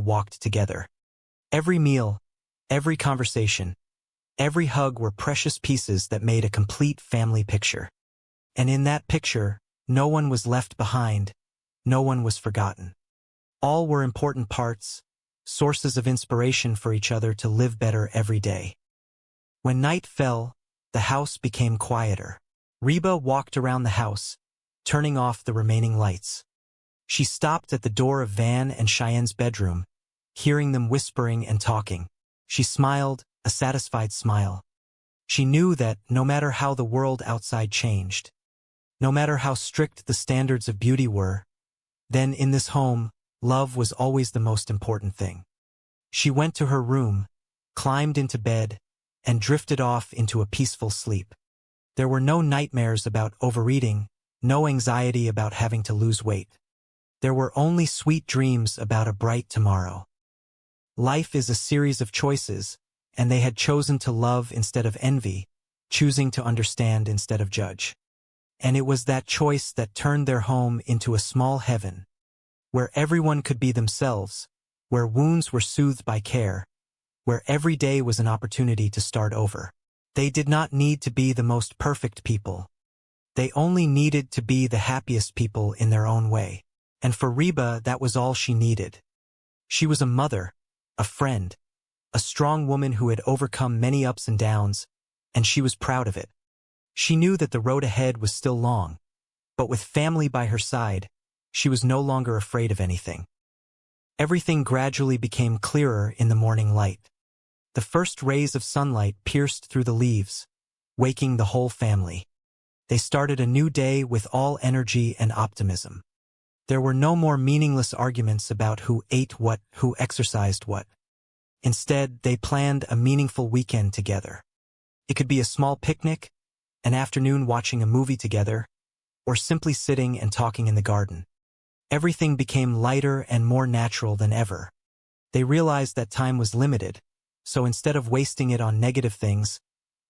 walked together. Every meal, every conversation, every hug were precious pieces that made a complete family picture. And in that picture, no one was left behind, no one was forgotten. All were important parts, sources of inspiration for each other to live better every day. When night fell, the house became quieter. Reba walked around the house, turning off the remaining lights. She stopped at the door of Van and Cheyenne's bedroom, hearing them whispering and talking. She smiled, a satisfied smile. She knew that no matter how the world outside changed, no matter how strict the standards of beauty were, then in this home, love was always the most important thing. She went to her room, climbed into bed, and drifted off into a peaceful sleep. There were no nightmares about overeating, no anxiety about having to lose weight. There were only sweet dreams about a bright tomorrow. Life is a series of choices, and they had chosen to love instead of envy, choosing to understand instead of judge. And it was that choice that turned their home into a small heaven, where everyone could be themselves, where wounds were soothed by care, where every day was an opportunity to start over. They did not need to be the most perfect people. They only needed to be the happiest people in their own way. And for Reba, that was all she needed. She was a mother, a friend, a strong woman who had overcome many ups and downs, and she was proud of it. She knew that the road ahead was still long, but with family by her side, she was no longer afraid of anything. Everything gradually became clearer in the morning light. The first rays of sunlight pierced through the leaves, waking the whole family. They started a new day with all energy and optimism. There were no more meaningless arguments about who ate what, who exercised what. Instead, they planned a meaningful weekend together. It could be a small picnic, an afternoon watching a movie together, or simply sitting and talking in the garden. Everything became lighter and more natural than ever. They realized that time was limited, so instead of wasting it on negative things,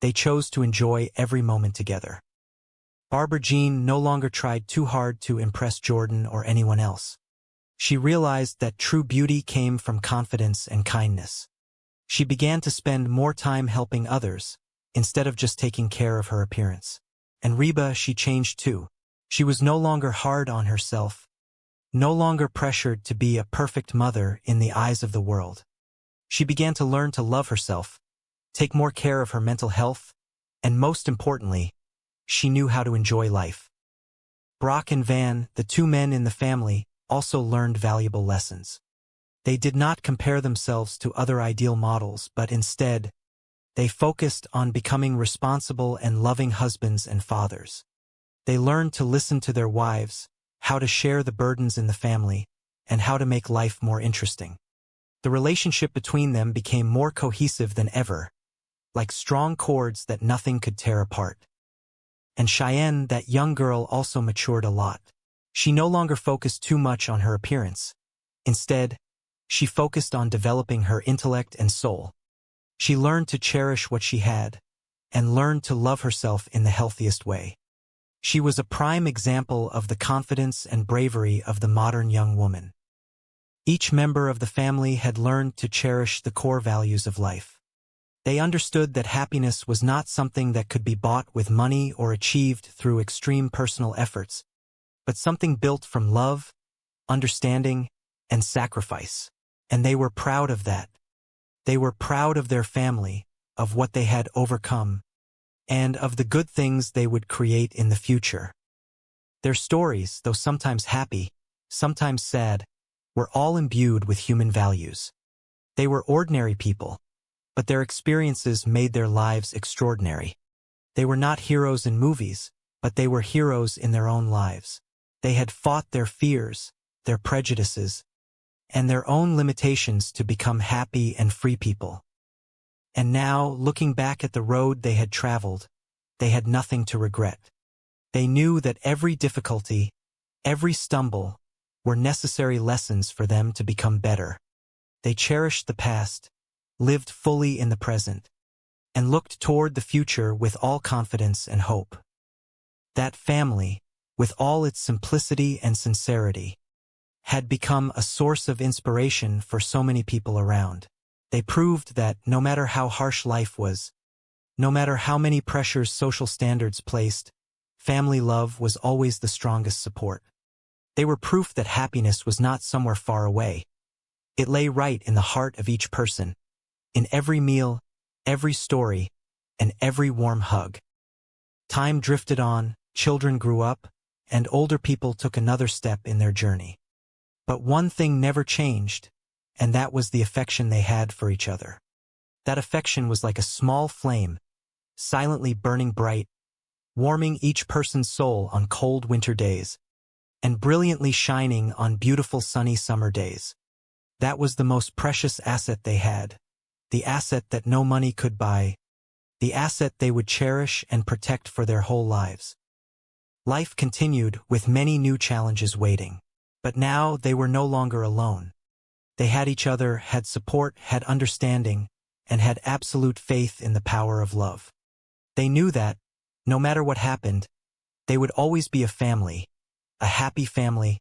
they chose to enjoy every moment together. Barbara Jean no longer tried too hard to impress Jordan or anyone else. She realized that true beauty came from confidence and kindness. She began to spend more time helping others, instead of just taking care of her appearance. And Reba, she changed too. She was no longer hard on herself, no longer pressured to be a perfect mother in the eyes of the world. She began to learn to love herself, take more care of her mental health, and most importantly, she knew how to enjoy life. Brock and Van, the two men in the family, also learned valuable lessons. They did not compare themselves to other ideal models, but instead, they focused on becoming responsible and loving husbands and fathers. They learned to listen to their wives, how to share the burdens in the family, and how to make life more interesting. The relationship between them became more cohesive than ever, like strong cords that nothing could tear apart. And Cheyenne, that young girl, also matured a lot. She no longer focused too much on her appearance. Instead, she focused on developing her intellect and soul. She learned to cherish what she had, and learned to love herself in the healthiest way. She was a prime example of the confidence and bravery of the modern young woman. Each member of the family had learned to cherish the core values of life. They understood that happiness was not something that could be bought with money or achieved through extreme personal efforts, but something built from love, understanding, and sacrifice. And they were proud of that. They were proud of their family, of what they had overcome, and of the good things they would create in the future. Their stories, though sometimes happy, sometimes sad, were all imbued with human values. They were ordinary people, but their experiences made their lives extraordinary. They were not heroes in movies, but they were heroes in their own lives. They had fought their fears, their prejudices, and their own limitations to become happy and free people. And now, looking back at the road they had traveled, they had nothing to regret. They knew that every difficulty, every stumble, were necessary lessons for them to become better. They cherished the past, lived fully in the present, and looked toward the future with all confidence and hope. That family, with all its simplicity and sincerity, had become a source of inspiration for so many people around. They proved that no matter how harsh life was, no matter how many pressures social standards placed, family love was always the strongest support. They were proof that happiness was not somewhere far away. It lay right in the heart of each person, in every meal, every story, and every warm hug. Time drifted on, children grew up, and older people took another step in their journey. But one thing never changed, and that was the affection they had for each other. That affection was like a small flame, silently burning bright, warming each person's soul on cold winter days, and brilliantly shining on beautiful sunny summer days. That was the most precious asset they had, the asset that no money could buy, the asset they would cherish and protect for their whole lives. Life continued with many new challenges waiting, but now they were no longer alone. They had each other, had support, had understanding, and had absolute faith in the power of love. They knew that, no matter what happened, they would always be a family, a happy family,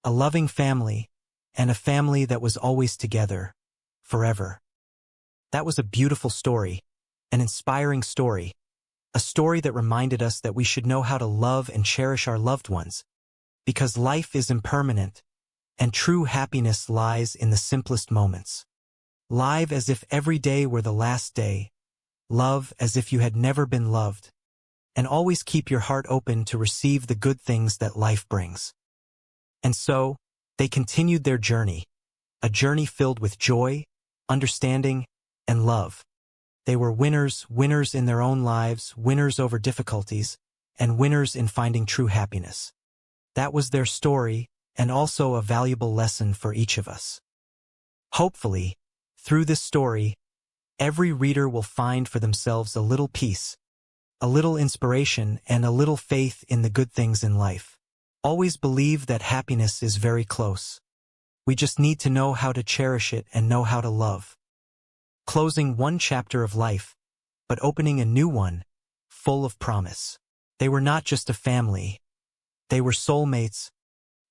a loving family, and a family that was always together, forever. That was a beautiful story, an inspiring story, a story that reminded us that we should know how to love and cherish our loved ones, because life is impermanent, and true happiness lies in the simplest moments. Live as if every day were the last day, love as if you had never been loved, and always keep your heart open to receive the good things that life brings. And so, they continued their journey, a journey filled with joy, understanding, and love. They were winners in their own lives, winners over difficulties, and winners in finding true happiness. That was their story, and also a valuable lesson for each of us. Hopefully, through this story, every reader will find for themselves a little peace, a little inspiration, and a little faith in the good things in life. Always believe that happiness is very close. We just need to know how to cherish it and know how to love. Closing one chapter of life, but opening a new one, full of promise. They were not just a family. They were soulmates,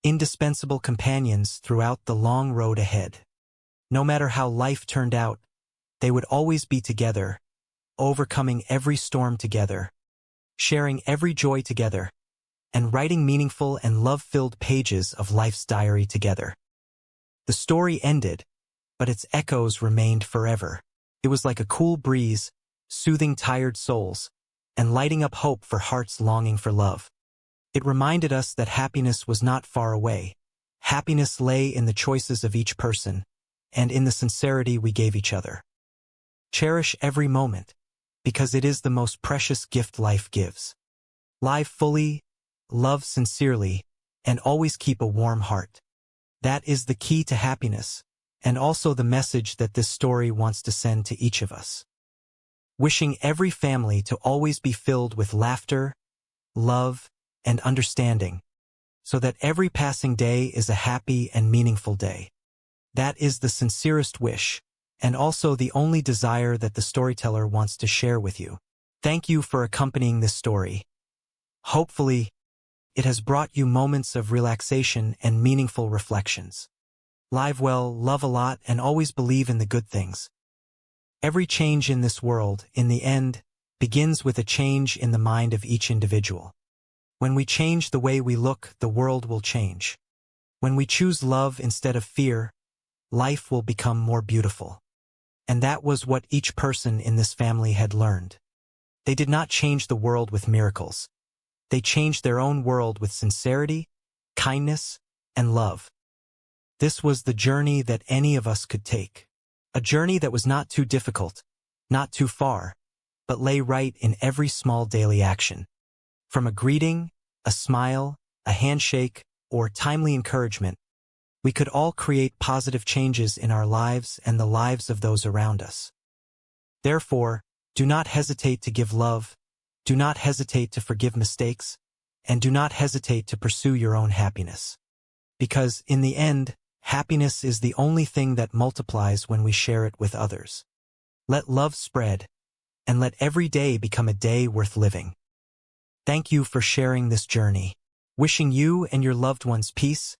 indispensable companions throughout the long road ahead. No matter how life turned out, they would always be together, overcoming every storm together, sharing every joy together, and writing meaningful and love-filled pages of life's diary together. The story ended, but its echoes remained forever. It was like a cool breeze, soothing tired souls, and lighting up hope for hearts longing for love. It reminded us that happiness was not far away. Happiness lay in the choices of each person, and in the sincerity we gave each other. Cherish every moment, because it is the most precious gift life gives. Live fully, love sincerely, and always keep a warm heart. That is the key to happiness, and also the message that this story wants to send to each of us. Wishing every family to always be filled with laughter, love, and understanding, so that every passing day is a happy and meaningful day. That is the sincerest wish, and also the only desire that the storyteller wants to share with you. Thank you for accompanying this story. Hopefully, it has brought you moments of relaxation and meaningful reflections. Live well, love a lot, and always believe in the good things. Every change in this world, in the end, begins with a change in the mind of each individual. When we change the way we look, the world will change. When we choose love instead of fear, life will become more beautiful. And that was what each person in this family had learned. They did not change the world with miracles. They changed their own world with sincerity, kindness, and love. This was the journey that any of us could take. A journey that was not too difficult, not too far, but lay right in every small daily action. From a greeting, a smile, a handshake, or timely encouragement, we could all create positive changes in our lives and the lives of those around us. Therefore, do not hesitate to give love, do not hesitate to forgive mistakes, and do not hesitate to pursue your own happiness. Because, in the end, happiness is the only thing that multiplies when we share it with others. Let love spread, and let every day become a day worth living. Thank you for sharing this journey. Wishing you and your loved ones peace,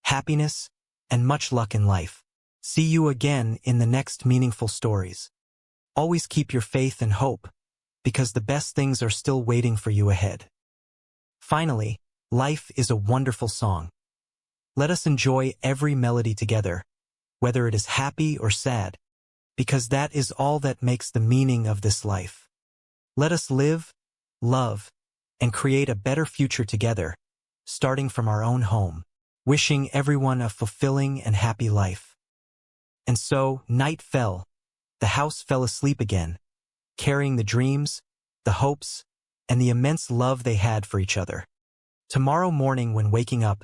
happiness, and much luck in life. See you again in the next meaningful stories. Always keep your faith and hope, because the best things are still waiting for you ahead. Finally, life is a wonderful song. Let us enjoy every melody together, whether it is happy or sad, because that is all that makes the meaning of this life. Let us live, love, and create a better future together, starting from our own home, wishing everyone a fulfilling and happy life. And so, night fell, the house fell asleep again, carrying the dreams, the hopes, and the immense love they had for each other. Tomorrow morning when waking up,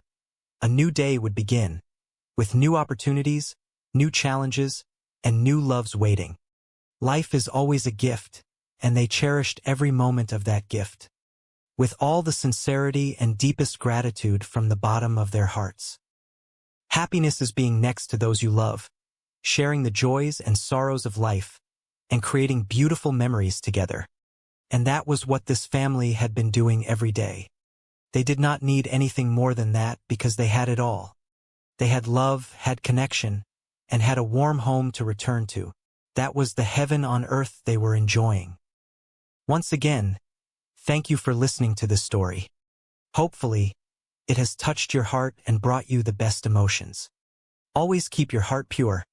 a new day would begin, with new opportunities, new challenges, and new loves waiting. Life is always a gift, and they cherished every moment of that gift, with all the sincerity and deepest gratitude from the bottom of their hearts. Happiness is being next to those you love, sharing the joys and sorrows of life, and creating beautiful memories together. And that was what this family had been doing every day. They did not need anything more than that because they had it all. They had love, had connection, and had a warm home to return to. That was the heaven on earth they were enjoying. Once again, thank you for listening to this story. Hopefully, it has touched your heart and brought you the best emotions. Always keep your heart pure,